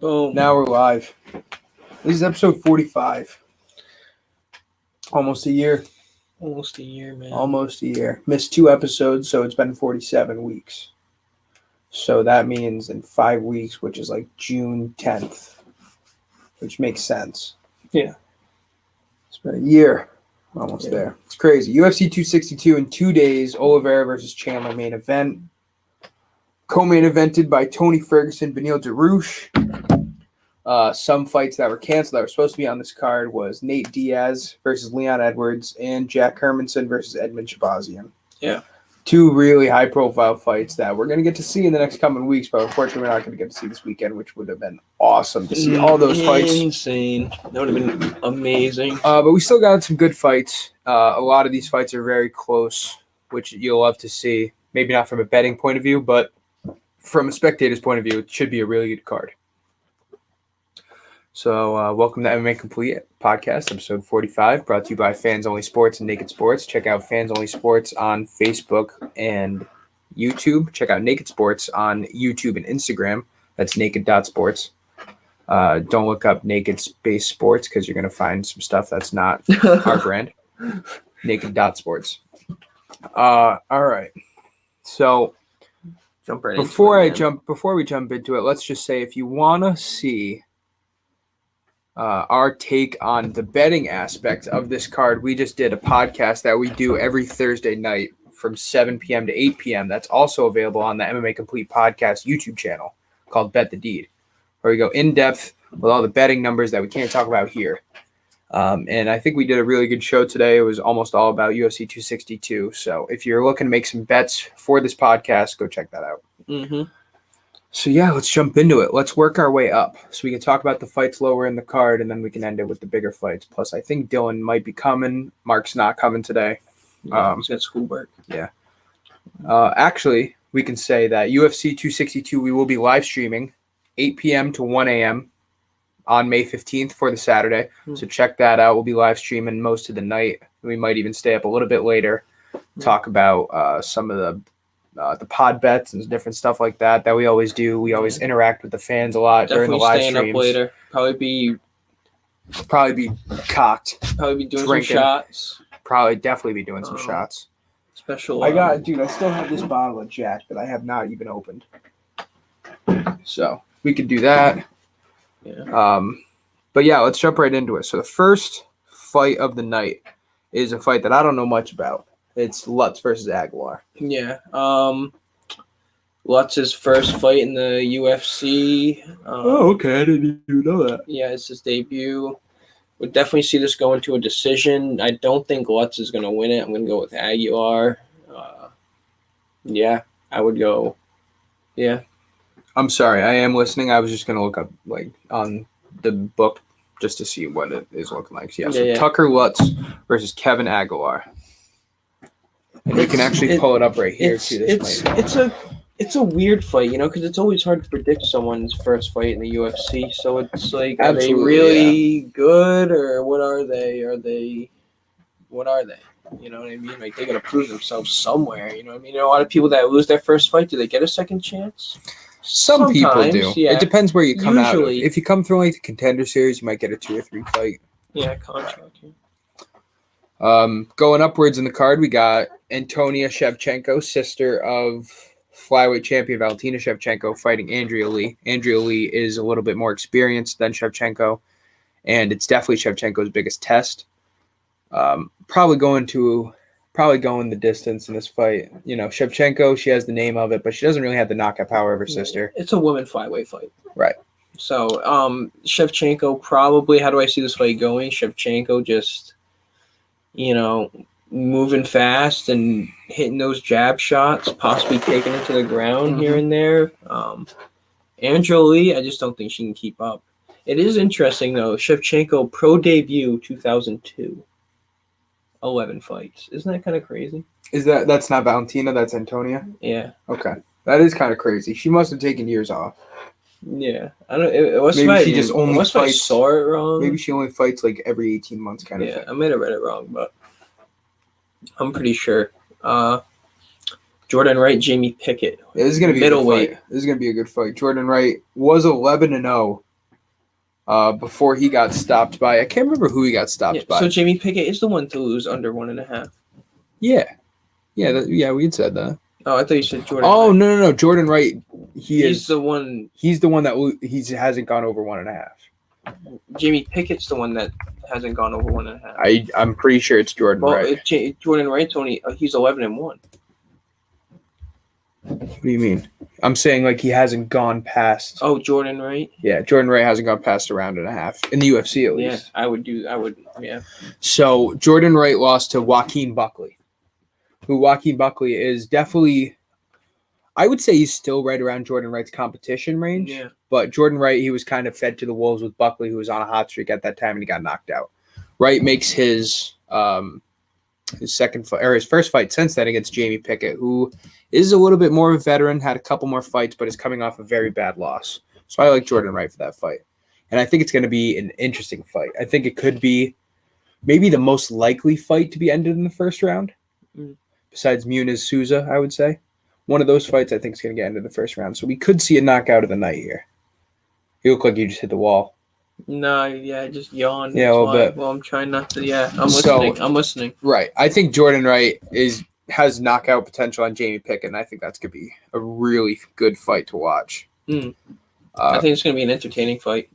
Boom. Now we're live. This is episode 45. Almost a year. Almost a year, man. Almost a year. Missed 2 episodes, so it's been 47 weeks. So that means in 5 weeks, which is like June 10th, which makes sense. Yeah. It's been a year. Almost there. It's crazy. UFC 262 in 2 days. Oliveira versus Chandler main event. Co-main evented by Tony Ferguson, Beneil Dariush. Some fights that were canceled that were supposed to be on this card was Nate Diaz versus Leon Edwards and Jack Hermanson versus Edmund Shabazian. Yeah. 2 really high-profile fights that we're going to get to see in the next coming weeks, but unfortunately we're not going to get to see this weekend, which would have been awesome to see all those fights. Insane. That would have been amazing. But we still got some good fights. A lot of these fights are very close, which you'll love to see. Maybe not from a betting point of view, but from a spectator's point of view, it should be a really good card. So welcome to MMA Complete Podcast, episode 45, brought to you by Fans Only Sports and Naked Sports. Check out Fans Only Sports on Facebook and YouTube. Check out Naked Sports on YouTube and Instagram. That's naked.sports. Don't look up Naked Space Sports because you're going to find some stuff that's not our brand. Naked.sports. All right. So Jump right before we jump into it, let's just say if you want to see our take on the betting aspect of this card, we just did a podcast that we do every Thursday night from 7 p.m. to 8 p.m. That's also available on the MMA Complete Podcast YouTube channel called Bet the Deed, where we go in depth with all the betting numbers that we can't talk about here. And I think we did a really good show today. It was almost all about UFC 262. So if you're looking to make some bets for this podcast, go check that out. Mm-hmm. So yeah, let's jump into it. Let's work our way up. So we can talk about the fights lower in the card, and then we can end it with the bigger fights. Plus, I think Dylan might be coming. Mark's not coming today. Yeah, he's got schoolwork. Yeah. Actually, we can say that UFC 262, we will be live streaming 8 p.m. to 1 a.m. on May 15th for the Saturday. So check that out. We'll be live streaming most of the night. We might even stay up a little bit later, talk about some of the pod bets and different stuff like that we always do. We always interact with the fans a lot during the live streams. Staying up later. Probably be cocked. Probably be doing drinking. some shots. Definitely be doing some shots. Special. I still have this bottle of Jack that I have not even opened. So we could do that. Yeah. But yeah, let's jump right into it. So the first fight of the night is a fight that I don't know much about. It's Lutz versus Aguilar. Yeah. Lutz's first fight in the UFC. Okay. I didn't even know that. Yeah, it's his debut. Would definitely see this going to a decision. I don't think Lutz is going to win it. I'm going to go with Aguilar. Yeah, I would go. Yeah. I'm sorry. I am listening. I was just going to look up on the book just to see what it is looking like. So Tucker Lutz versus Kevin Aguilar. And you can actually pull it up right here too. It's a weird fight, because it's always hard to predict someone's first fight in the UFC. So it's like, are they really good, or what are they? What are they? You know what I mean? Like, they got to prove themselves somewhere. You know what I mean? A lot of people that lose their first fight, do they get a second chance? Some people do. Yeah. It depends where you come out of. Usually. If you come through the Contender Series, you might get a 2 or 3 fight. Yeah, contract. Yeah. Going upwards in the card, we got Antonia Shevchenko, sister of flyweight champion Valentina Shevchenko, fighting Andrea Lee. Andrea Lee is a little bit more experienced than Shevchenko, and it's definitely Shevchenko's biggest test. Probably going the distance in this fight. Shevchenko, she has the name of it, but she doesn't really have the knockout power of her sister. It's a women flyweight fight. Right. So, Shevchenko probably, how do I see this fight going? Shevchenko just, moving fast and hitting those jab shots, possibly taking it to the ground here and there. Andrea Lee, I just don't think she can keep up. It is interesting, though. Shevchenko pro debut 2002. 11 fights. Isn't that kind of crazy? That's not Valentina, that's Antonia? Yeah. Okay. That is kind of crazy. She must have taken years off. Yeah. I don't maybe she just only fights. I saw it wrong. Maybe she only fights every 18 months kind of thing. Yeah, I might have read it wrong, but I'm pretty sure. Jordan Wright, Jamie Pickett. Yeah, this is going to be middleweight. This is going to be a good fight. Jordan Wright was 11-0 before he got stopped by. I can't remember who he got stopped by. So Jamie Pickett is the one to lose under 1.5. Yeah, we had said that. Oh, I thought you said Jordan. Oh, no, Jordan Wright. He's the one. He's the one that he hasn't gone over 1.5. Jamie Pickett's the one that hasn't gone over 1.5. I'm pretty sure it's Jordan Wright. Jordan Wright's he's 11-1. What do you mean? I'm saying like he hasn't gone past. Oh, Jordan Wright. Yeah, Jordan Wright hasn't gone past a round and a half in the UFC at least. Yeah, I would. Yeah. So Jordan Wright lost to Joaquin Buckley, who Joaquin Buckley is definitely. I would say he's still right around Jordan Wright's competition range. Yeah. But Jordan Wright, he was kind of fed to the wolves with Buckley, who was on a hot streak at that time, and he got knocked out. Wright makes his second fight or his first fight since then against Jamie Pickett, who is a little bit more of a veteran, had a couple more fights, but is coming off a very bad loss. So I like Jordan Wright for that fight. And I think it's going to be an interesting fight. I think it could be maybe the most likely fight to be ended in the first round, besides Muniz-Souza, I would say. One of those fights I think is going to get ended in the first round. So we could see a knockout of the night here. You look like you just hit the wall. No, yeah, I just yawned. Yeah, a little bit. Well, I'm trying not to. Yeah, I'm listening. Right. I think Jordan Wright has knockout potential on Jamie Pickett, and I think that's going to be a really good fight to watch. I think it's going to be an entertaining fight.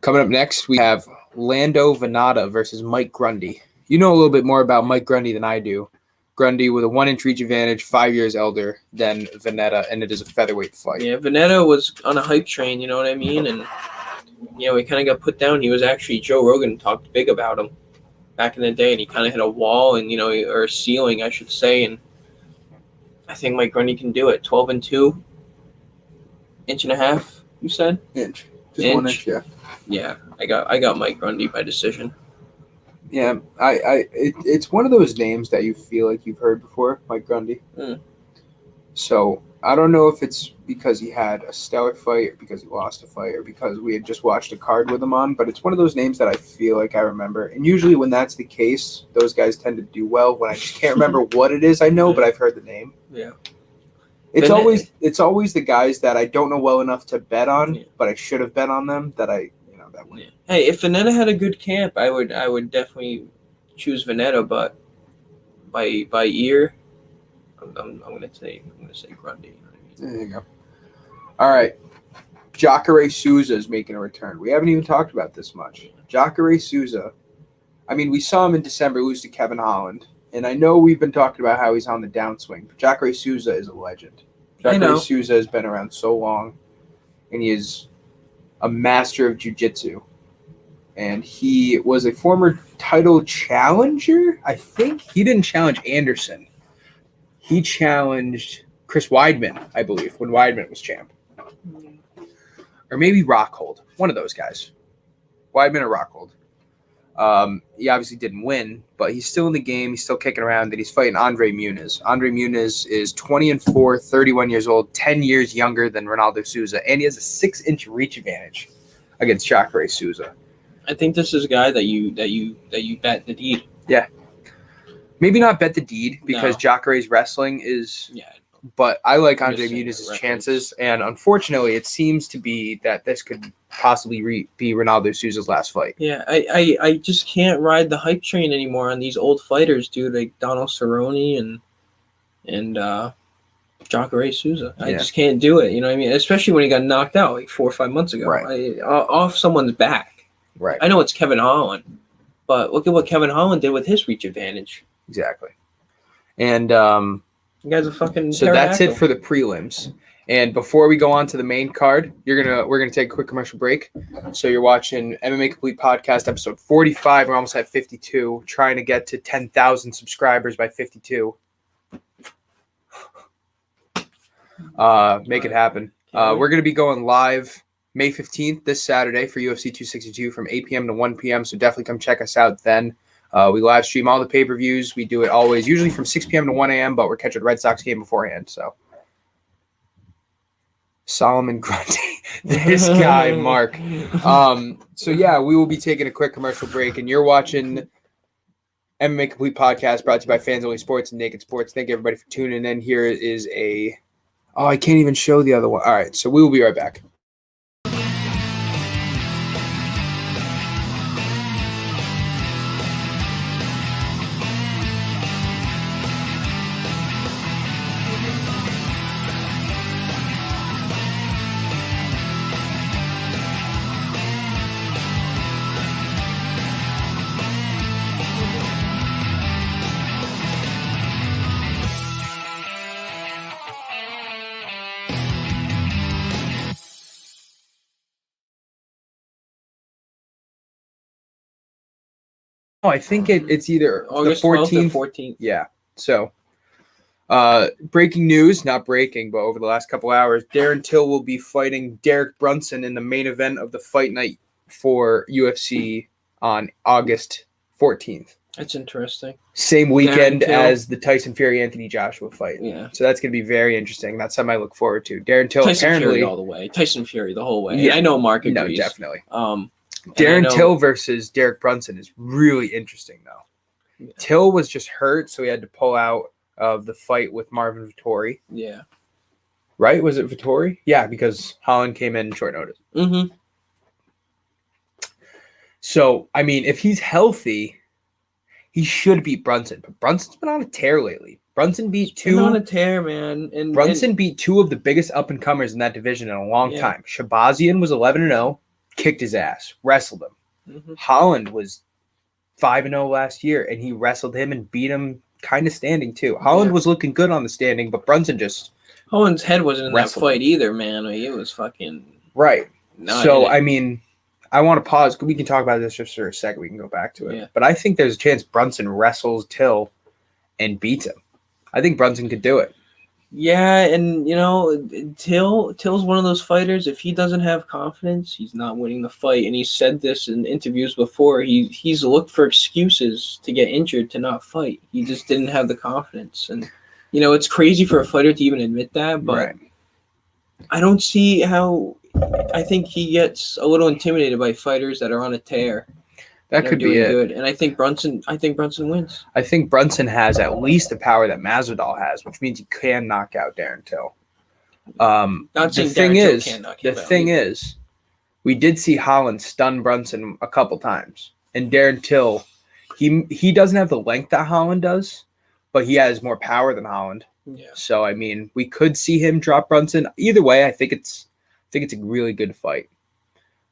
Coming up next, we have Lando Venata versus Mike Grundy. You know a little bit more about Mike Grundy than I do. Grundy with a 1-inch reach advantage, 5 years elder than Veneta, and it is a featherweight fight. Yeah, Veneta was on a hype train, you know what I mean? And, he kind of got put down. He was actually, Joe Rogan talked big about him back in the day, and he kind of hit a wall and, or a ceiling, I should say. And I think Mike Grundy can do it. 12-2, 1.5 inch, you said? Inch. Just 1 inch, yeah. Yeah, I got Mike Grundy by decision. Yeah, it's one of those names that you feel like you've heard before, Mike Grundy. So I don't know if it's because he had a stellar fight, or because he lost a fight, or because we had just watched a card with him on. But it's one of those names that I feel like I remember. And usually when that's the case, those guys tend to do well. When I just can't remember what it is, I know, but I've heard the name. Yeah. It's always the guys that I don't know well enough to bet on, but I should have bet on them that I. That way. Hey, if Veneta had a good camp, I would definitely choose Veneta, but by ear, I'm gonna say Grundy. You know what I mean? There you go. All right, Jacare Souza is making a return. We haven't even talked about this much. Jacare Souza. I mean, we saw him in December lose to Kevin Holland, and I know we've been talking about how he's on the downswing, but Jacare Souza is a legend. Jacare Souza has been around so long, and he is a master of jiu-jitsu, and he was a former title challenger. I think he didn't challenge Anderson. He challenged Chris Weidman, I believe, when Weidman was champ, or maybe Rockhold, one of those guys, Weidman or Rockhold. He obviously didn't win, but he's still in the game. He's still kicking around, and he's fighting Andre Muniz. Andre Muniz is 20-4, 31 years old, 10 years younger than Ronaldo Souza, and he has a 6-inch reach advantage against Jacare Souza. I think this is a guy that you bet the deed. Yeah. Maybe not bet the deed because Jacare's wrestling is. Yeah. But I like Andre Muniz's chances, and unfortunately, it seems to be that this could possibly be Ronaldo Souza's last fight. Yeah, I just can't ride the hype train anymore on these old fighters, dude, like Donald Cerrone and Jacare Souza. I just can't do it, you know what I mean? Especially when he got knocked out like 4 or 5 months ago. Right. Off someone's back. Right. I know it's Kevin Holland, but look at what Kevin Holland did with his reach advantage. Exactly. And you guys are fucking so that's it for the prelims. And before we go on to the main card, we're gonna take a quick commercial break. So you're watching MMA Complete Podcast episode 45. We're almost at 52, trying to get to 10,000 subscribers by 52. Make it happen. We're gonna be going live May 15th this Saturday for UFC 262 from 8 p.m. to 1 p.m. So definitely come check us out then. We live stream all the pay-per-views. We do it always, usually from 6 p.m. to 1 a.m., but we're catching a Red Sox game beforehand. So, Solomon Grundy, this guy, Mark. So, yeah, we will be taking a quick commercial break, and you're watching MMA Complete Podcast brought to you by Fans Only Sports and Naked Sports. Thank you, everybody, for tuning in. Here is I can't even show the other one. All right, so we will be right back. Oh, I think it's either August the 14th. 12th or 14th. Yeah. So, breaking news, not breaking, but over the last couple hours, Darren Till will be fighting Derek Brunson in the main event of the fight night for UFC on August 14th. That's interesting. Same weekend as the Tyson Fury Anthony Joshua fight. Yeah. So that's going to be very interesting. That's something I look forward to. Darren Till Tyson apparently Fury all the way. Tyson Fury the whole way. Yeah. And I know Mark agrees. No, definitely. Darren Till versus Derek Brunson is really interesting, though. Yeah. Till was just hurt, so he had to pull out of the fight with Marvin Vettori. Yeah. Right? Was it Vettori? Yeah, because Holland came in short notice. Mm-hmm. So, I mean, if he's healthy, he should beat Brunson. But Brunson's been on a tear lately. Brunson beat two. Been on a tear, man. Brunson beat two of the biggest up-and-comers in that division in a long time. Shabazian was 11-0, kicked his ass, wrestled him. Mm-hmm. Holland was 5-0 last year, and he wrestled him and beat him kind of standing, too. Holland was looking good on the standing, but Brunson just... Holland's head wasn't in that fight either, man. It was fucking... Right. So, I mean... I want to pause. We can talk about this just for a second. We can go back to it. Yeah. But I think there's a chance Brunson wrestles Till and beats him. I think Brunson could do it. Yeah, and, Till's one of those fighters. If he doesn't have confidence, he's not winning the fight. And he said this in interviews before. He's looked for excuses to get injured to not fight. He just didn't have the confidence. And, it's crazy for a fighter to even admit that. But I don't see how... I think he gets a little intimidated by fighters that are on a tear. That could be it. Good. And I think Brunson wins. I think Brunson has at least the power that Masvidal has, which means he can knock out Darren Till. The thing is, we did see Holland stun Brunson a couple times. And Darren Till, he doesn't have the length that Holland does, but he has more power than Holland. Yeah. So, I mean, we could see him drop Brunson. Either way, I think it's a really good fight.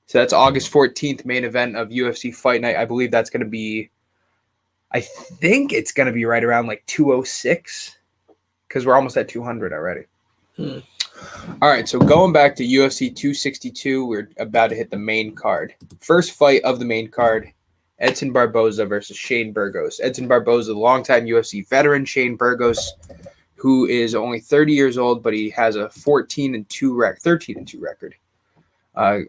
So that's August 14th, main event of UFC Fight Night. I believe that's going to be, I think it's going to be right around like 206 because we're almost at 200 already. All right, so going back to UFC 262, we're about to hit the main card. First fight of the main card, Edson Barboza versus Shane Burgos. Edson Barboza, the longtime UFC veteran. Shane Burgos, who is only 30 years old, but he has a 13-2 record,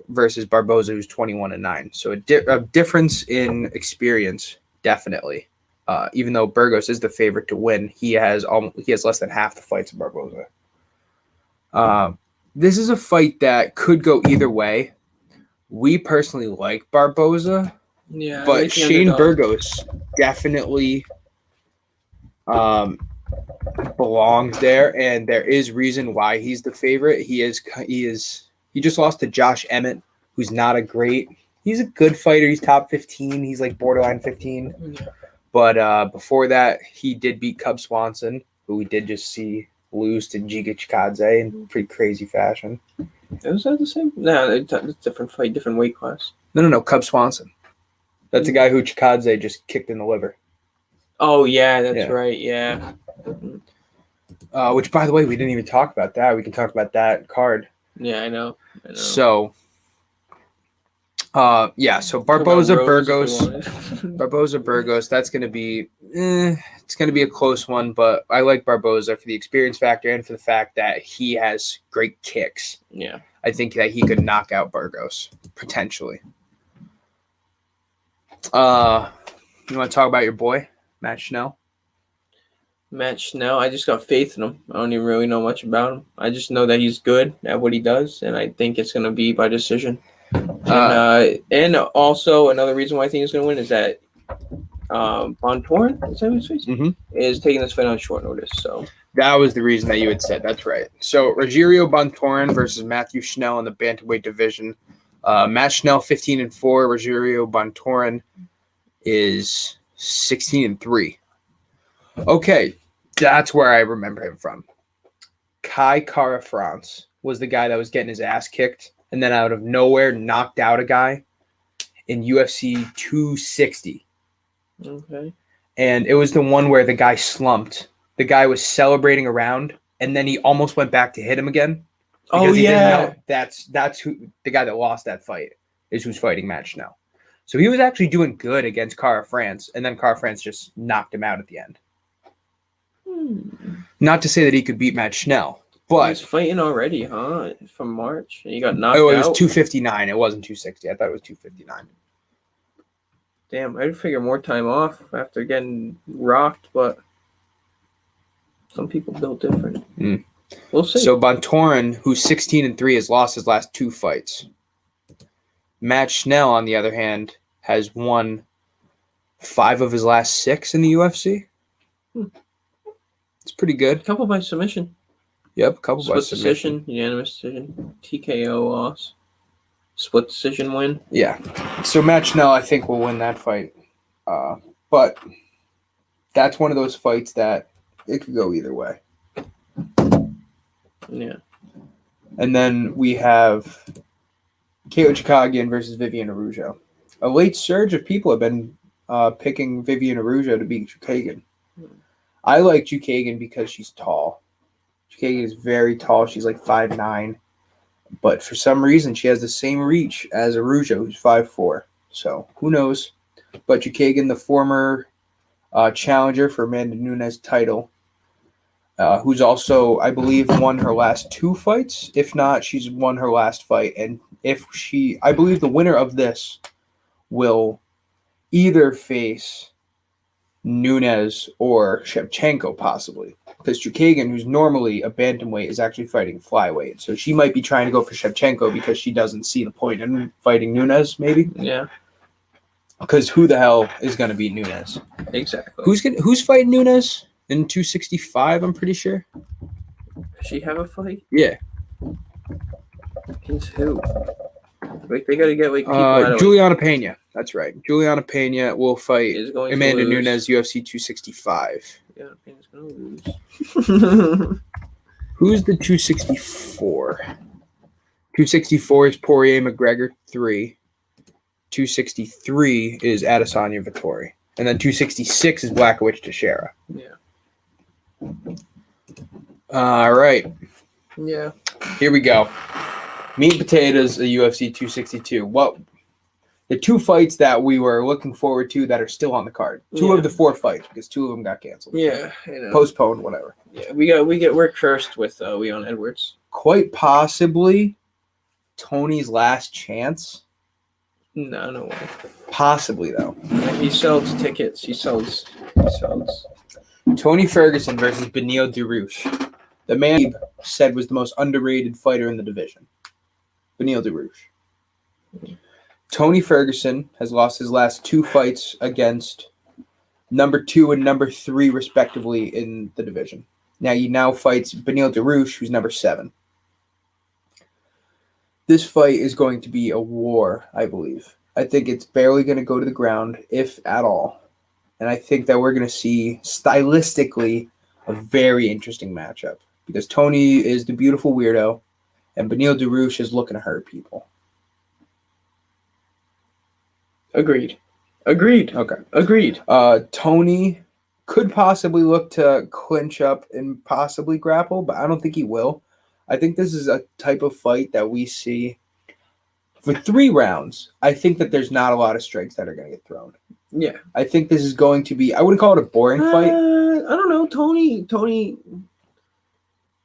versus Barboza, who's 21-9. So a difference in experience, definitely. Even though Burgos is the favorite to win, he has less than half the fights of Barboza. This is a fight that could go either way. We personally like Barboza, but Shane Burgos definitely belongs there, and there is reason why he's the favorite. He just lost to Josh Emmett, who's not he's a good fighter. He's top 15. He's like borderline 15. Yeah. But before that, he did beat Cub Swanson, who we did just see lose to Giga Chikadze in pretty crazy fashion. Was that the same? No, it's a different fight, different weight class. No. Cub Swanson. That's the guy who Chikadze just kicked in the liver. Oh, yeah, that's right. Yeah. Which, by the way, we didn't even talk about that. We can talk about that card. Yeah, I know. So, so Barboza Burgos, that's going to be, it's going to be a close one, but I like Barboza for the experience factor and for the fact that he has great kicks. Yeah. I think that he could knock out Burgos, potentially. You want to talk about your boy, Matt Schnell? Matt Schnell, I just got faith in him. I don't even really know much about him. I just know that he's good at what he does, and I think it's going to be by decision. And also another reason why I think he's going to win is that Bontorin, is that his face? Mm-hmm. Is taking this fight on short notice. So that was the reason that you had said. That's right. So Rogerio Bontorin versus Matthew Schnell in the bantamweight division. Matt Schnell 15-4. Rogerio Bontorin is 16-3. Okay, that's where I remember him from. Kai Kara France was the guy that was getting his ass kicked and then out of nowhere knocked out a guy in UFC 260. Okay. And it was the one where the guy slumped. The guy was celebrating around, and then he almost went back to hit him again. Oh, yeah. That's who the guy that lost that fight is who's fighting Matt Schnell. So he was actually doing good against Cara France, and then Cara France just knocked him out at the end. Not to say that he could beat Matt Schnell, but he's fighting already, huh? From March, and he got knocked it was out. 259. It wasn't 260. I thought it was 259. Damn, I'd figure more time off after getting rocked, but some people built different. We'll see. So Bontorin, who's 16-3, has lost his last 2 fights. Matt Schnell, on the other hand, has won 5 of his last 6 in the UFC. It's pretty good. A couple by submission. Yep, a couple by Split submission. decision, unanimous decision, TKO loss, split decision win. Yeah. So Matt Schnell, I think, will win that fight. But that's one of those fights that it could go either way. Yeah. And then we have Kayla Chikagian versus Vivian Araujo. A late surge of people have been picking Vivian Araujo to beat Chikagian. I like Chikagian because she's tall. Chikagian is very tall. She's like 5'9". But for some reason, she has the same reach as Araujo, who's 5'4". So who knows? But Chikagian, the former challenger for Amanda Nunes title, who's also, I believe, won her last 2 fights. If not, she's won her last fight. And I believe the winner of this will either face Nunes or Shevchenko, possibly. Because Chikagian, who's normally a bantamweight, is actually fighting flyweight. So she might be trying to go for Shevchenko because she doesn't see the point in fighting Nunes, maybe. Yeah. Because who the hell is going to beat Nunes? Exactly. Who's fighting Nunes in 265? I'm pretty sure. Does she have a fight? Yeah. Against who? Like they got to get like people out of Juliana Pena. That's right. Juliana Pena will fight is going Amanda to lose. Nunes, UFC 265. Yeah, Pena's going to lose. Who's the 264? 264 is Poirier McGregor 3. 263 is Adesanya Vettori. And then 266 is Blachowicz Teixeira. Yeah. All right. Yeah. Here we go. Meat and potatoes, the UFC 262. What the 2 fights that we were looking forward to that are still on the card? 2 of the 4 fights, because 2 of them got canceled. Yeah, you know. Postponed, whatever. Yeah, we're cursed with Leon Edwards. Quite possibly Tony's last chance. No way. Possibly, though. He sells tickets. He sells. Tony Ferguson versus Beneil Dariush. The man he said was the most underrated fighter in the division. Beneil Dariush. Tony Ferguson has lost his last 2 fights against number 2 and number 3, respectively, in the division. Now he fights Beneil Dariush, who's number 7. This fight is going to be a war, I believe. I think it's barely going to go to the ground, if at all. And I think that we're going to see, stylistically, a very interesting matchup. Because Tony is the beautiful weirdo, and Beneil Dariush is looking to hurt people. Agreed. Okay. Agreed. Tony could possibly look to clinch up and possibly grapple, but I don't think he will. I think this is a type of fight that we see for 3 rounds. I think that there's not a lot of strikes that are going to get thrown. Yeah. I think this is going to be, I wouldn't call it a boring fight. I don't know. Tony.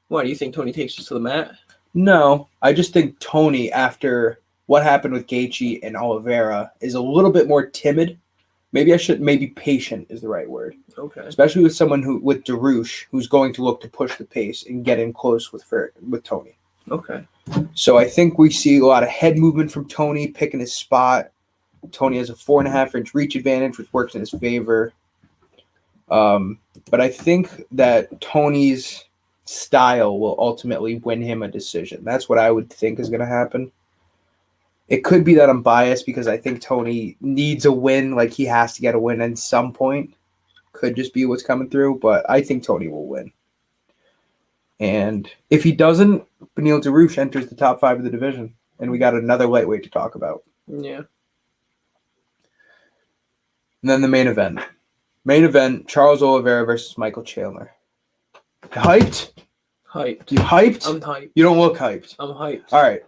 What, do you think Tony takes us to the mat? No, I just think Tony, after what happened with Gaethje and Oliveira, is a little bit more timid. Maybe patient is the right word. Okay. Especially with someone with Dariush, who's going to look to push the pace and get in close with Tony. Okay. So I think we see a lot of head movement from Tony, picking his spot. Tony has a 4.5-inch reach advantage, which works in his favor. But I think that Tony's style will ultimately win him a decision. That's what I would think is going to happen. It could be that I'm biased because I think Tony needs a win, like he has to get a win at some point. Could just be what's coming through, but I think Tony will win. And if he doesn't, Beneil Dariush enters the top 5 of the division, and we got another lightweight to talk about. Yeah. And then the main event. Main event, Charles Oliveira versus Michael Chandler. You hyped? Hyped. You hyped? I'm hyped. You don't look hyped. I'm hyped. All right.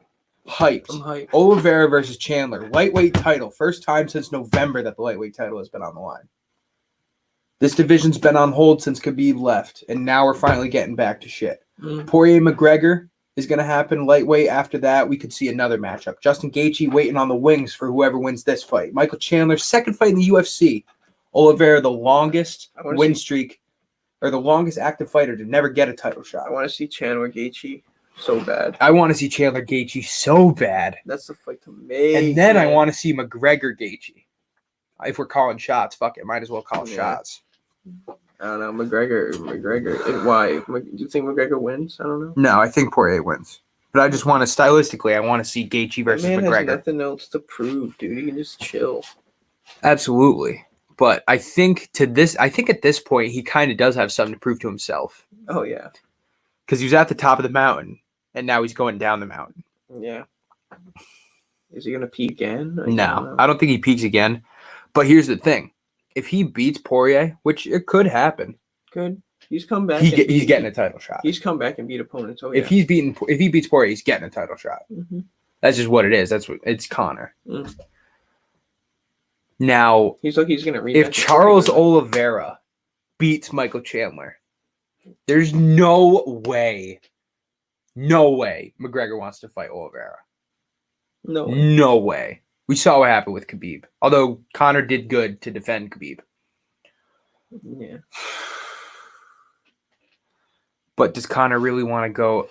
Hyped. I'm hyped. Oliveira versus Chandler. Lightweight title. First time since November that the lightweight title has been on the line. This division's been on hold since Khabib left, and now we're finally getting back to shit. Poirier-McGregor is going to happen lightweight. After that, we could see another matchup. Justin Gaethje waiting on the wings for whoever wins this fight. Michael Chandler, second fight in the UFC. Oliveira, the longest win streak, or the longest active fighter to never get a title shot. I want to see Chandler Gaethje so bad. I want to see Chandler Gaethje so bad. That's the fight to make. And then I want to see McGregor Gaethje. If we're calling shots, fuck it. Might as well call shots. I don't know. McGregor. Why? Do you think McGregor wins? I don't know. No, I think Poirier wins. But I just want to, stylistically, I want to see Gaethje versus McGregor. Has nothing else to prove, dude. He can just chill. Absolutely. But I think at this point, he kind of does have something to prove to himself. Oh, yeah. Because he was at the top of the mountain, and now he's going down the mountain. Yeah. Is he going to peak again? No, I don't think he peaks again. But here's the thing. If he beats Poirier, which it could happen. He's come back. He's getting a title shot. He's come back and beat opponents. Oh, yeah. If he beats Poirier, he's getting a title shot. Mm-hmm. That's just what it is. It's Conor. Now, he's going to rematch. If Charles Oliveira beats Michael Chandler, there's no way McGregor wants to fight Oliveira. No way. We saw what happened with Khabib. Although Conor did good to defend Khabib. Yeah. But does Conor really want to go?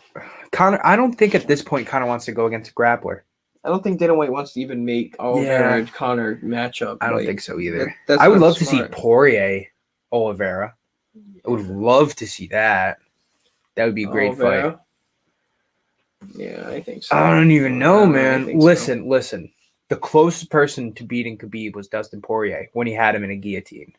I don't think at this point Conor wants to go against a grappler. I don't think Dana White wants to even make Oliveira and Conor matchup. I don't think so either. I would love to see Poirier Oliveira. I would love to see that. That would be a great fight. Yeah, I think so. I don't even know, man. Listen. The closest person to beating Khabib was Dustin Poirier when he had him in a guillotine.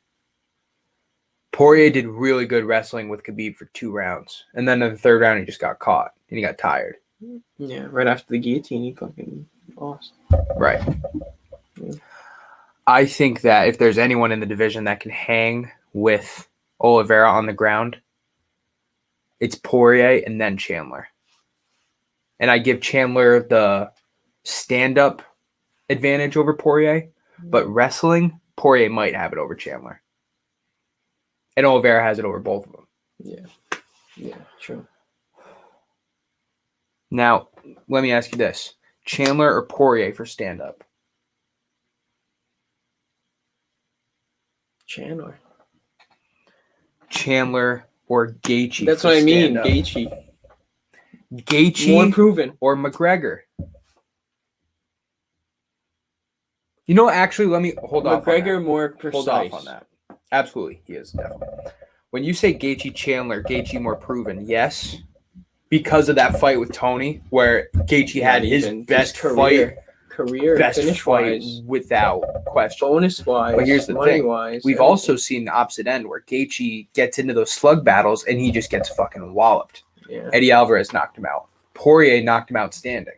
Poirier did really good wrestling with Khabib for 2 rounds. And then in the 3rd round, he just got caught and he got tired. Yeah, right after the guillotine, he fucking lost. Right. Yeah. I think that if there's anyone in the division that can hang with Oliveira on the ground, it's Poirier and then Chandler. And I give Chandler the stand-up advantage over Poirier, but wrestling, Poirier might have it over Chandler. And Oliveira has it over both of them. Yeah, true. Now, let me ask you this. Chandler or Poirier for stand-up? Chandler or Gaethje. That's what I mean, Gaethje. More proven. Or McGregor. You know, actually, let me hold off on that. McGregor more precise. Hold off on that. Absolutely, he is, definitely. When you say Gaethje Gaethje more proven, yes. Because of that fight with Tony, where Gaethje had his best fight without question. Bonus-wise, but here's the thing. We've also seen the opposite end, where Gaethje gets into those slug battles, and he just gets fucking walloped. Yeah. Eddie Alvarez knocked him out. Poirier knocked him out standing.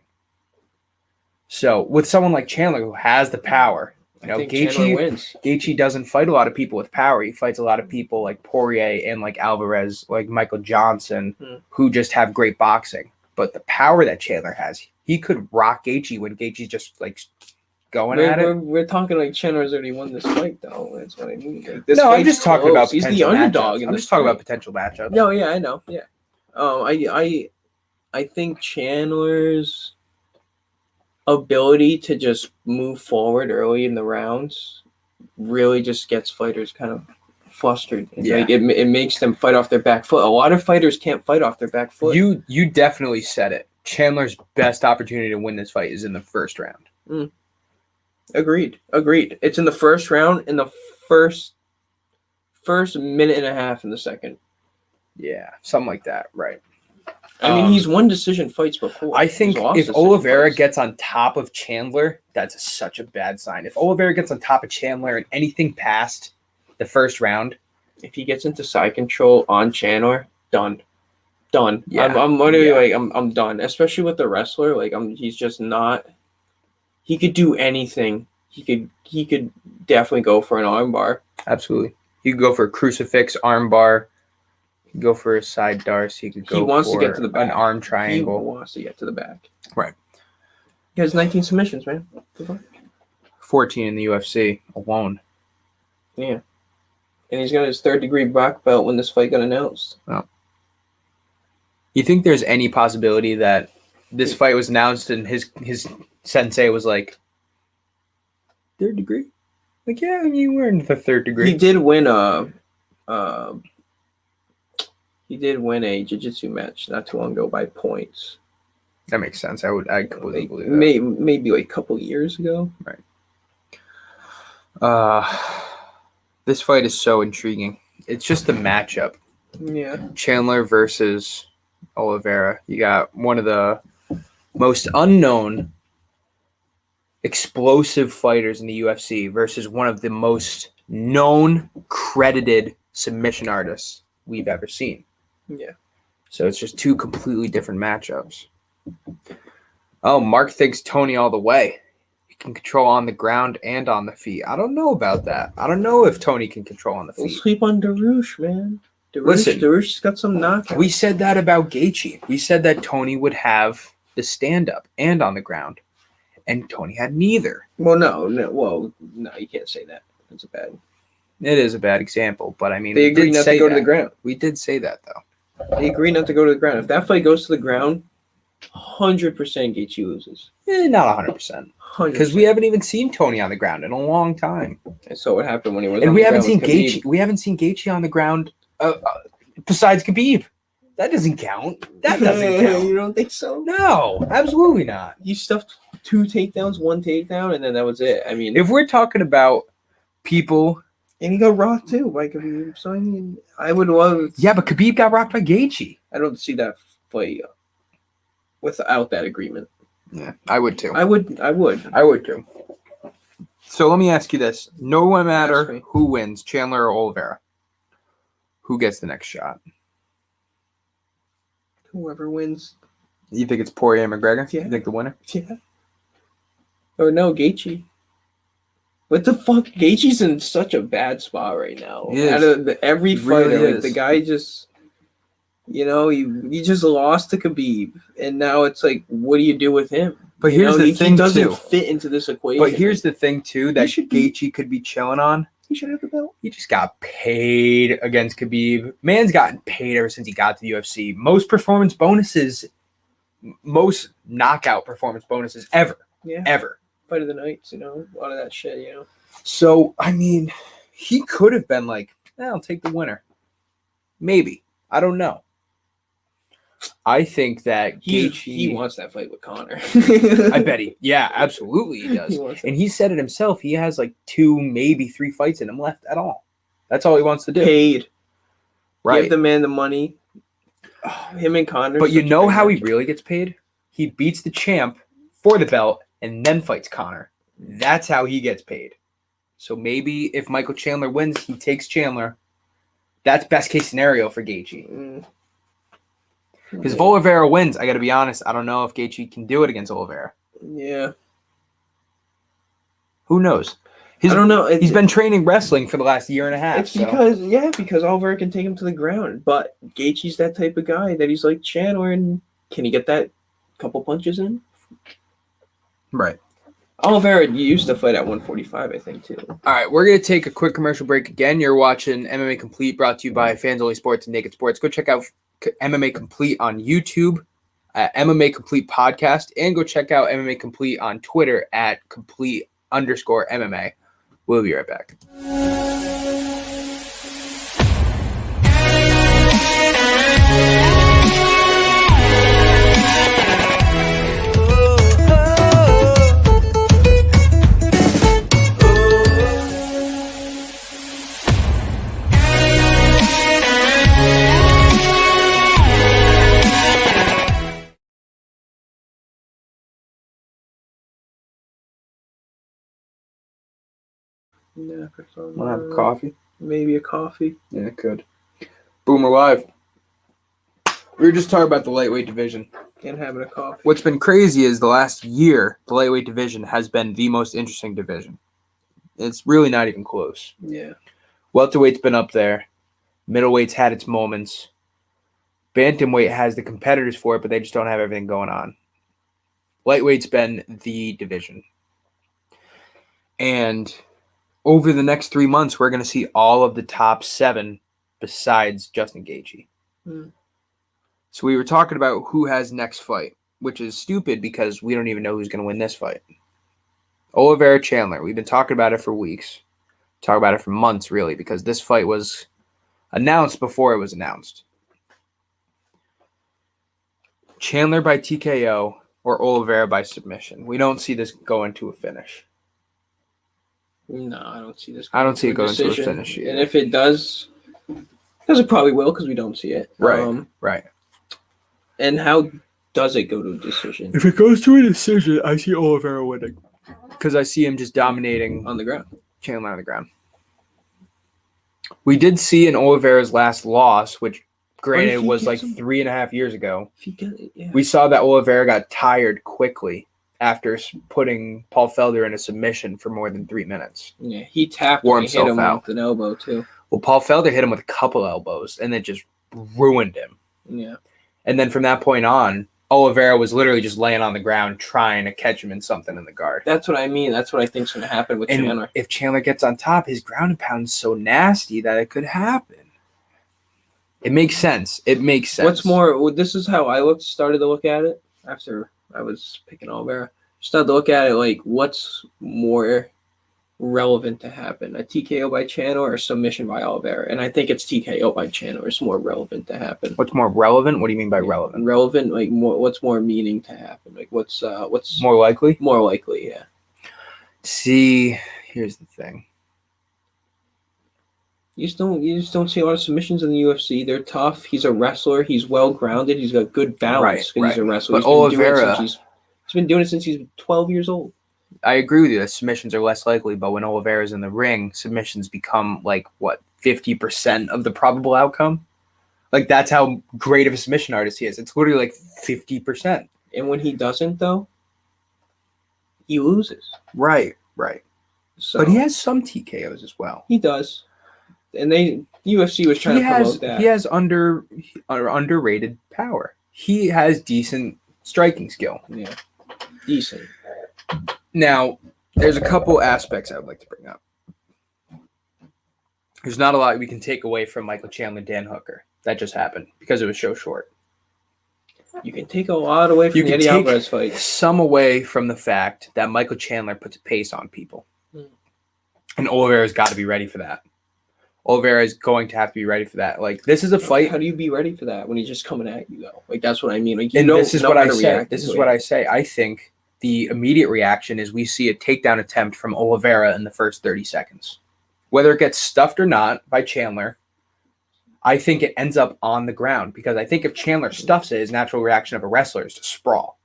So with someone like Chandler who has the power, Gaethje doesn't fight a lot of people with power. He fights a lot of people like Poirier and like Alvarez, like Michael Johnson, who just have great boxing. But the power that Chandler has, he could rock Gaethje when Gaethje's just like going at it. We're talking like Chandler's already won this fight, though. That's what I mean. Like, I'm just talking about he's the underdog. I'm just talking about potential matchups. No, yeah, I know. Yeah. I think Chandler's ability to just move forward early in the rounds really just gets fighters kind of flustered. Yeah. Like it makes them fight off their back foot. A lot of fighters can't fight off their back foot. You definitely said it. Chandler's best opportunity to win this fight is in the 1st round. Agreed. It's in the 1st round, in the first minute and a half in the 2nd. Yeah, something like that, right. I mean, he's won decision fights before. I think if Oliveira gets on top of Chandler, that's such a bad sign. If Oliveira gets on top of Chandler and anything past the 1st round, if he gets into side control on Chandler, done. Yeah, I'm literally I'm done. Especially with the wrestler, he's just not. He could do anything. He could definitely go for an armbar. Absolutely, he could go for a crucifix armbar. He could go for a side Darce. He could go. He wants to get to the back. An arm triangle. He wants to get to the back. Right. He has 19 submissions, man. 14 in the UFC alone. Yeah. And he's got his third-degree black belt when this fight got announced. Oh. You think there's any possibility that this fight was announced and his sensei was like, third degree? Like, yeah, you were in the third degree. He did win a jiu-jitsu match not too long ago by points. That makes sense. I completely believe that. Maybe like a couple years ago. Right. This fight is so intriguing. It's just the matchup. Yeah. Chandler versus Oliveira. You got one of the most unknown explosive fighters in the UFC versus one of the most known, credited submission artists we've ever seen. Yeah. So it's just two completely different matchups. Oh, Mark thinks Tony all the way. He can control on the ground and on the feet. I don't know about that. I don't know if Tony can control on the feet. Don't sleep on Darush, man. Listen, Darush's got some knockouts. We said that about Gaethje. We said that Tony would have the stand-up and on the ground. And Tony had neither. Well, no, you can't say that. That's It is a bad example, but I mean, they agreed not to go to the ground. We did say that, though. They agreed not to go to the ground. If that fight goes to the ground, 100% Gaethje loses. Not 100%. Because we haven't even seen Tony on the ground in a long time. And so what happened when he was? And we haven't seen Gaethje. We haven't seen Gaethje on the ground besides Khabib. That doesn't count. That doesn't count. You don't think so? No, absolutely not. He stuffed 2 takedowns, 1 takedown, and then that was it. I mean, if we're talking about people, and he got rocked too by Khabib. So I mean, I would love. Yeah, but Khabib got rocked by Gaethje. I don't see that fight without that agreement. Yeah, I would too. I would too. So let me ask you this: no matter who wins, Chandler or Oliveira, who gets the next shot? Whoever wins. You think it's Poirier McGregor? Yeah. You think the winner? Yeah. Or no, Gaethje. What the fuck? Gaethje's in such a bad spot right now. Out of every fighter, really like, the guy just, he just lost to Khabib, and now it's like, what do you do with him? But here's the thing, he doesn't fit into this equation. But here's the thing too that Gaethje could be chilling on. He should have the belt. He just got paid against Khabib. Man's gotten paid ever since he got to the UFC. Most knockout performance bonuses ever. Yeah. Ever. Fight of the nights, a lot of that shit, So, I mean, he could have been like, I'll take the winner. Maybe. I don't know. I think that he wants that fight with Conor. I bet absolutely he does. He said it himself. He has like 2, maybe 3 fights in him left at all. That's all he wants to do. Paid. Right. Give the man the money. Him and Conor. But you know how he really gets paid? He beats the champ for the belt and then fights Conor. That's how he gets paid. So maybe if Michael Chandler wins, he takes Chandler. That's best case scenario for Gaethje. Because if Oliveira wins, I got to be honest, I don't know if Gaethje can do it against Oliveira. Yeah. Who knows? I don't know. He's been training wrestling for the last year and a half. It's because Oliveira can take him to the ground. But Gaethje's that type of guy that he's like Chandler, and can he get that couple punches in? Right. Oliveira used to fight at 145, I think, too. All right, we're going to take a quick commercial break again. You're watching MMA Complete, brought to you by Fans Only Sports and Naked Sports. Go check out MMA Complete on YouTube, MMA Complete Podcast, and go check out MMA Complete on Twitter at complete_MMA. We'll be right back. Yeah, Want to have a coffee? Maybe a coffee. Yeah, it could. Boom, we're live. We were just talking about the lightweight division. And having a coffee. What's been crazy is the last year, the lightweight division has been the most interesting division. It's really not even close. Yeah. Welterweight's been up there. Middleweight's had its moments. Bantamweight has the competitors for it, but they just don't have everything going on. Lightweight's been the division. And over the next 3 months, we're going to see all of the top 7 besides Justin Gaethje. So we were talking about who has next fight, which is stupid because we don't even know who's going to win this fight. Oliveira Chandler. We've been talking about it for weeks. Talk about it for months, really, because this fight was announced before it was announced. Chandler by TKO or Oliveira by submission. We don't see this going to a finish. No, I don't see this. I don't see it going to a finish either. And if it does, because it probably will, because we don't see it. Right. Right. And how does it go to a decision? If it goes to a decision, I see Oliveira winning. Because I see him just dominating on the ground. Chandler on the ground. We did see in Oliveira's last loss, which granted was like 3.5 years ago. If you get it, yeah. We saw that Oliveira got tired quickly after putting Paul Felder in a submission for more than 3 minutes. Yeah, he tapped Wore and hit him out. with an elbow too. Well, Paul Felder hit him with a couple elbows and then just ruined him. Yeah. And then from that point on, Oliveira was literally just laying on the ground trying to catch him in something in the guard. That's what I mean. That's what I think is going to happen with Chandler. If Chandler gets on top, his ground and pound is so nasty that it could happen. It makes sense. What's more, this is how I started to look at it after I was picking Oliveira. Started to look at it like, what's more relevant to happen? A TKO by Chandler or a submission by Oliveira? And I think it's TKO by Chandler is more relevant to happen. What's more relevant? What do you mean by relevant? Relevant, like what's more meaning to happen? Like what's more likely? More likely, yeah. See, here's the thing. You just don't see a lot of submissions in the UFC. They're tough. He's a wrestler. He's well grounded. He's got good balance. Right. He's a wrestler. But Oliveira, he's been doing it since he's 12 years old. I agree with you that submissions are less likely, but when Oliveira's in the ring, submissions become 50% of the probable outcome. Like that's how great of a submission artist he is. It's literally like 50%. And when he doesn't, though, he loses. Right. So, but he has some TKOs as well. He does. And UFC was trying to promote that. He has underrated power. He has decent striking skill. Yeah, decent. Now, there's a couple aspects I would like to bring up. There's not a lot we can take away from Michael Chandler, Dan Hooker. That just happened because it was so short. You can take a lot away from the Eddie Alvarez fight. Some away from the fact that Michael Chandler puts a pace on people. And Oliveira's got to be ready for that. Oliveira is going to have to be ready for that. Like, this is a fight. How do you be ready for that when he's just coming at you, though? Like, that's what I mean. Like, this is what I say. This is what I say. I think the immediate reaction is we see a takedown attempt from Oliveira in the first 30 seconds. Whether it gets stuffed or not by Chandler, I think it ends up on the ground. Because I think if Chandler stuffs it, his natural reaction of a wrestler is to sprawl.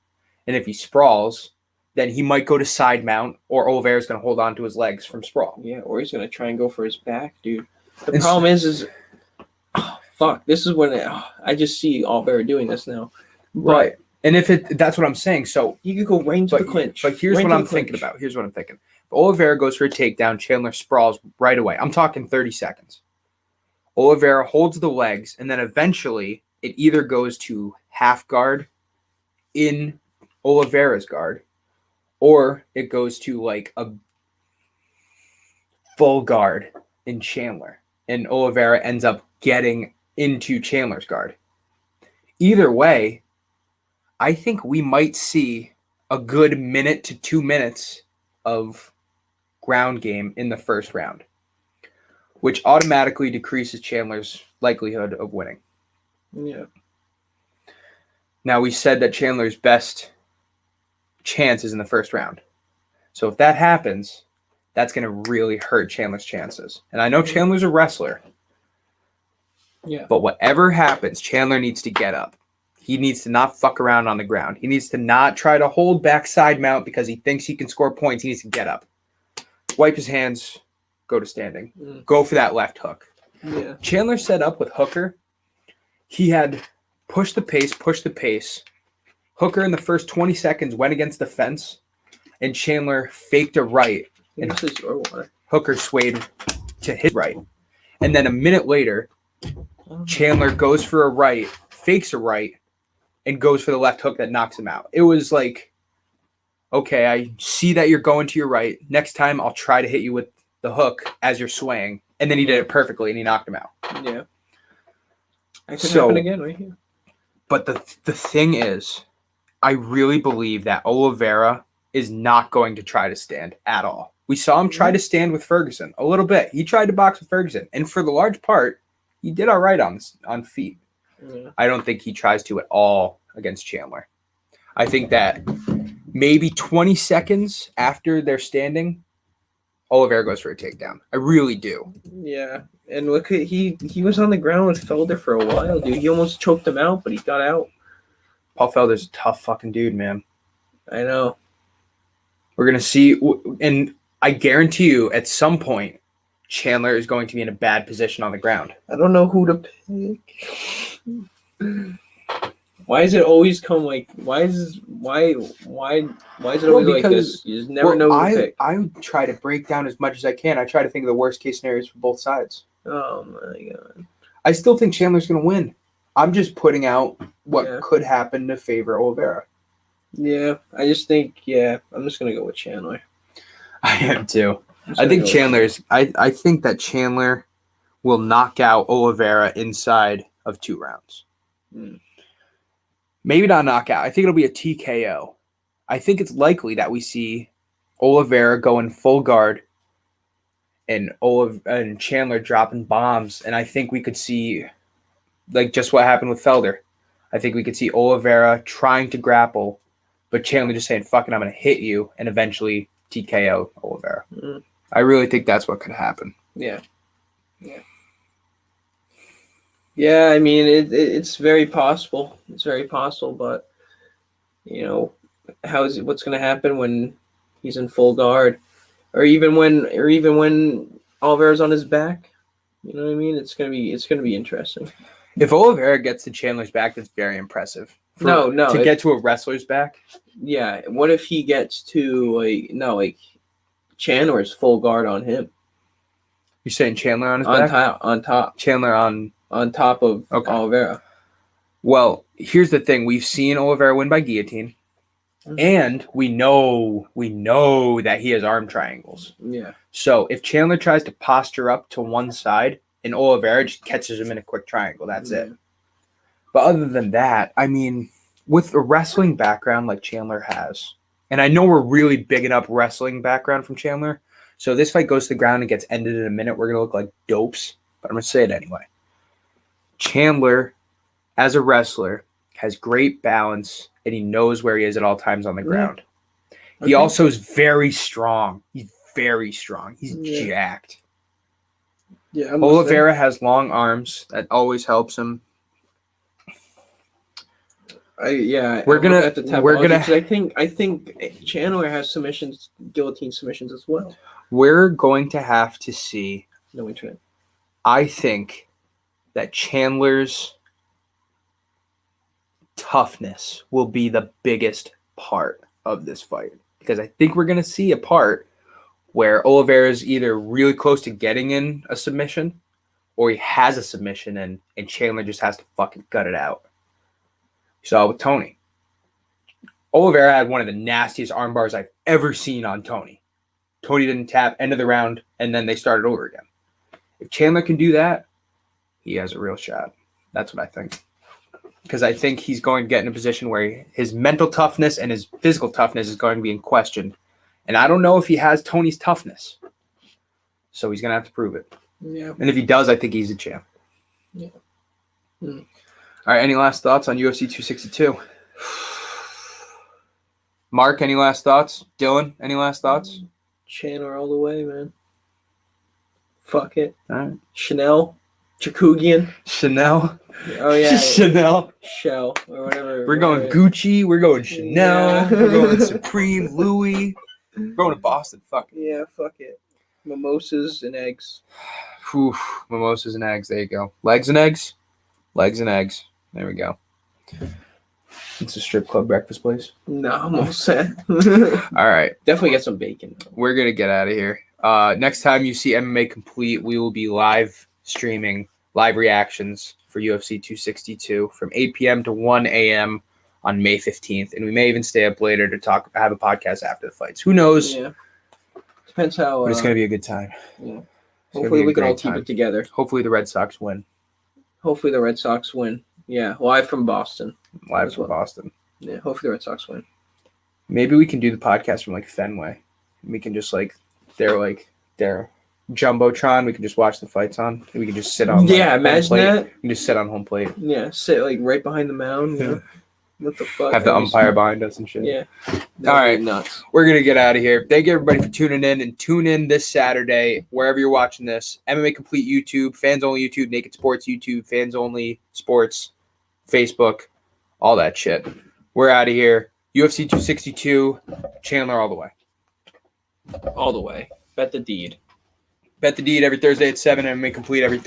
And if he sprawls, then he might go to side mount, or Oliveira's going to hold on to his legs from sprawl. Yeah, or he's going to try and go for his back, dude. The problem is this is when I just see Oliveira doing this now. Right. And that's what I'm saying. So you could go right into the clinch. But here's what I'm thinking about. Here's what I'm thinking. If Oliveira goes for a takedown, Chandler sprawls right away. I'm talking 30 seconds. Oliveira holds the legs, and then eventually it either goes to half guard in Oliveira's guard, or it goes to like a full guard in Chandler. And Oliveira ends up getting into Chandler's guard. Either way, I think we might see a good minute to 2 minutes of ground game in the first round, which automatically decreases Chandler's likelihood of winning. Yeah. Now, we said that Chandler's best chance is in the first round. So if that happens, that's going to really hurt Chandler's chances. And I know Chandler's a wrestler. Yeah. But whatever happens, Chandler needs to get up. He needs to not fuck around on the ground. He needs to not try to hold back side mount because he thinks he can score points. He needs to get up. Wipe his hands, go to standing. Go for that left hook. Yeah. Chandler set up with Hooker. He had pushed the pace. Hooker in the first 20 seconds went against the fence, and Chandler faked a right. And Hooker swayed to his right. And then a minute later, Chandler goes for a right, fakes a right, and goes for the left hook that knocks him out. It was like okay, I see that you're going to your right. Next time, I'll try to hit you with the hook as you're swaying. And then he did it perfectly, and he knocked him out. Yeah. That could happen again right here. But the thing is, I really believe that Oliveira is not going to try to stand at all. We saw him try to stand with Ferguson a little bit. He tried to box with Ferguson. And for the large part, he did all right on feet. Yeah. I don't think he tries to at all against Chandler. I think that maybe 20 seconds after they're standing, Oliveira goes for a takedown. I really do. Yeah. And look, he was on the ground with Felder for a while, dude. He almost choked him out, but he got out. Paul Felder's a tough fucking dude, man. I know. We're going to see, and I guarantee you at some point, Chandler is going to be in a bad position on the ground. I don't know who to pick. Why does it always come like? Why is it always like this? You just never know who to pick. I try to break down as much as I can. I try to think of the worst case scenarios for both sides. Oh my god! I still think Chandler's going to win. I'm just putting out what could happen to favor Oliveira. Yeah, I just think I'm just gonna go with Chandler. I am too. I think Chandler's. I think that Chandler will knock out Oliveira inside of 2 rounds. Maybe not knockout. I think it'll be a TKO. I think it's likely that we see Oliveira go in full guard and Chandler dropping bombs. And I think we could see, like, just what happened with Felder. I think we could see Oliveira trying to grapple, but Chandler just saying, fuck it, I'm going to hit you, and eventually TKO Oliveira. I really think that's what could happen. Yeah. Yeah, I mean, it's very possible. It's very possible, but, you know, what's going to happen when he's in full guard? Or even when Oliveira's on his back? You know what I mean? It's gonna be interesting. If Oliveira gets to Chandler's back, that's very impressive. To get to a wrestler's back? Yeah. What if he gets to Chandler's full guard on him? You're saying Chandler on his back? On top. Chandler on top of Oliveira. Well, here's the thing. We've seen Oliveira win by guillotine. And we know that he has arm triangles. Yeah. So if Chandler tries to posture up to one side and Oliveira just catches him in a quick triangle, that's it. But other than that, I mean, with a wrestling background like Chandler has, and I know we're really bigging up wrestling background from Chandler, so this fight goes to the ground and gets ended in a minute, we're going to look like dopes, but I'm going to say it anyway. Chandler, as a wrestler, has great balance, and he knows where he is at all times on the ground. He also is very strong. He's very strong. He's jacked. Yeah, Oliveira has long arms. That always helps him. We're gonna. I think Chandler has submissions, guillotine submissions as well. We're going to have to see. No internet. I think that Chandler's toughness will be the biggest part of this fight, because I think we're going to see a part where Oliveira is either really close to getting in a submission or he has a submission and Chandler just has to fucking gut it out. You saw it with Tony. Oliveira had one of the nastiest arm bars I've ever seen on Tony. Tony didn't tap, end of the round, and then they started over again. If Chandler can do that, he has a real shot. That's what I think. Because I think he's going to get in a position where his mental toughness and his physical toughness is going to be in question. And I don't know if he has Tony's toughness. So he's going to have to prove it. Yeah. And if he does, I think he's a champ. Yeah. All right, any last thoughts on UFC 262? Mark, any last thoughts? Dylan, any last thoughts? Chandler all the way, man. Fuck it. All right. Chanel. Chakugian. Chanel. Oh, yeah. Chanel. Shell or whatever. We're going Gucci. We're going Chanel. Yeah. We're going Supreme, Louis. We're going to Boston. Fuck it. Yeah, fuck it. Mimosas and eggs. Mimosas and eggs. There you go. Legs and eggs. Legs and eggs. There we go. It's a strip club breakfast place. No, I'm all set. All right. Definitely get some bacon. We're going to get out of here. Next time you see MMA Complete, we will be live streaming live reactions for UFC 262 from 8 p.m. to 1 a.m. on May 15th, and we may even stay up later to have a podcast after the fights. Who knows? Yeah. Depends how. But it's gonna be a good time. Yeah. It's gonna Hopefully be a we can all great keep time. it together. Hopefully the Red Sox win. Hopefully the Red Sox win. Yeah, live from Boston. Live from Boston. Yeah, hopefully the Red Sox win. Maybe we can do the podcast from like Fenway. We can just their Jumbotron. We can just watch the fights on. We can just sit on. Yeah, home imagine plate. that. We can just sit on home plate. Yeah, sit like right behind the mound. You know? What the fuck? Have the umpire behind us and shit. Yeah. All right, nuts. We're gonna get out of here. Thank you everybody for tuning in, and tune in this Saturday wherever you're watching this. MMA Complete YouTube, Fans Only YouTube, Naked Sports YouTube, Fans Only Sports, Facebook, all that shit. We're out of here. UFC 262, Chandler all the way. All the way. Bet the deed. Bet the Deed every Thursday at 7, MMA Complete every Thursday.